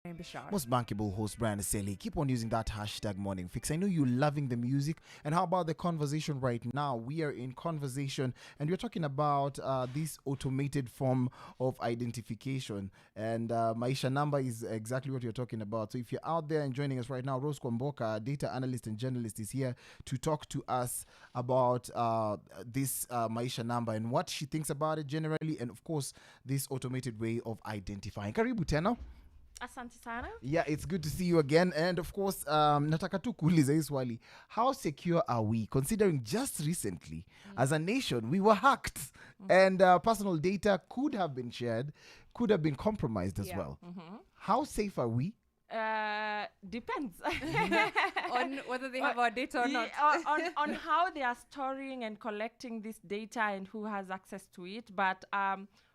Bishar. Most bankable host Brian Aseli. Keep on using that hashtag morning fix. I know you're loving the music. And how about the conversation right now? We are in conversation and we're talking about this automated form of identification. And Maisha number is exactly what you're talking about. So if you're out there and joining us right now, Rose Kwamboka, data analyst and journalist, is here to talk to us about this Maisha number and what she thinks about it generally. And of course, this automated way of identifying. Karibu tena. Asante sana. Yeah, it's good to see you again. And of course, nataka tu kuuliza hii swali. How secure are we, considering just recently, as a nation, we were hacked and personal data could have been shared, could have been compromised as well. How safe are we? Depends On whether they have our data or not. on how they are storing and collecting this data and who has access to it. But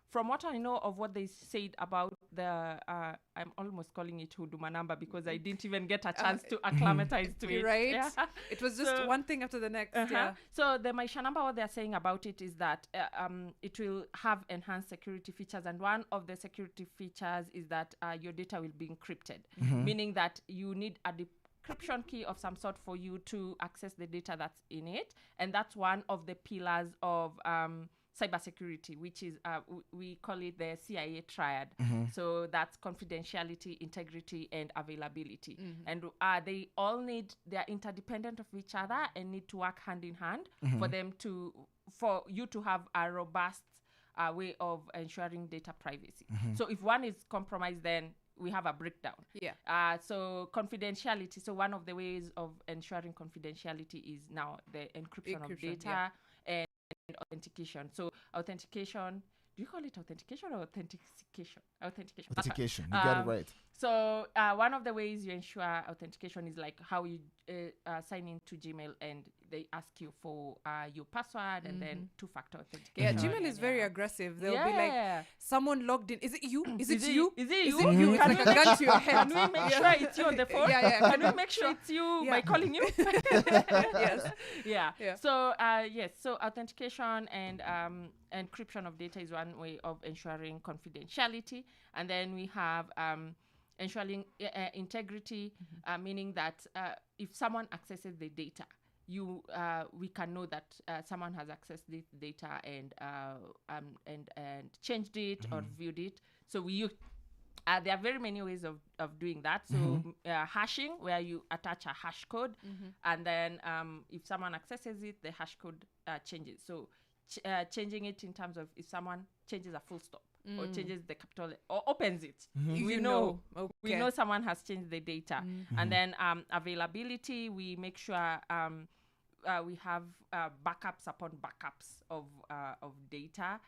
from what I know of what they said about the, I'm almost calling it Huduma number because I didn't even get a chance to acclimatize to it. Right? Yeah. It was just one thing after the next. Yeah. So the Maisha number, what they're saying about it is that it will have enhanced security features. And one of the security features is that your data will be encrypted, meaning that you need a decryption key of some sort for you to access the data that's in it. And that's one of the pillars of cybersecurity, which is we call it the CIA triad. So that's confidentiality, integrity, and availability. And they all they're interdependent of each other and need to work hand in hand for you to have a robust way of ensuring data privacy. So if one is compromised, then we have a breakdown. Yeah. So confidentiality. So one of the ways of ensuring confidentiality is now the encryption of data. And authentication. So authentication, do you call it authentication or authentication? Authentication. You got it right. So one of the ways you ensure authentication is like how you sign into Gmail and they ask you for your password and then two-factor authentication. Yeah, Gmail is very aggressive. They'll be like, someone logged in. Is it you? Is it you? Is it you? It's like a gun to your head. Can we make sure it's you on the phone? Can we make sure it's you by calling you? Yes. So yes. So authentication and encryption of data is one way of ensuring confidentiality, and then we have ensuring integrity, meaning that if someone accesses the data, we can know that someone has accessed this data and changed it or viewed it. So there are very many ways of doing that. So hashing, where you attach a hash code, and then if someone accesses it, the hash code changes. So changing it in terms of if someone changes a full stop or changes the capital or opens it, we know someone has changed the data. And then availability, we make sure we have backups upon backups of data.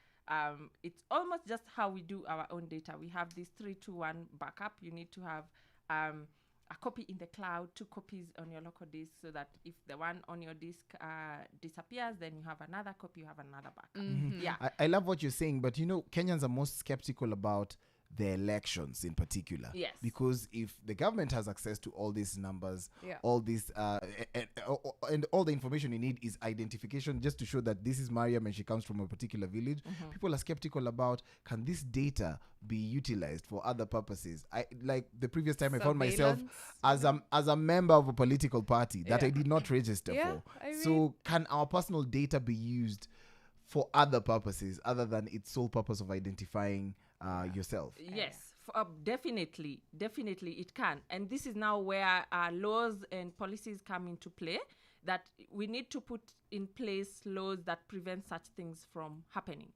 It's almost just how we do our own data. We have this 3-2-1 backup. You need to have a copy in the cloud, 2 copies on your local disk, so that if the one on your disk disappears, then you have another copy, you have another backup. Yeah. I love what you're saying, but Kenyans are most skeptical about the elections in particular. Yes. Because if the government has access to all these numbers, Yeah. all this, and all the information you need is identification just to show that this is Mariam and she comes from a particular village, people are skeptical about, can this data be utilized for other purposes? Like the previous time I found myself as a member of a political party that I did not register for. So can our personal data be used for other purposes other than its sole purpose of identifying yourself? Yes, definitely it can. And this is now where laws and policies come into play, that we need to put in place laws that prevent such things from happening.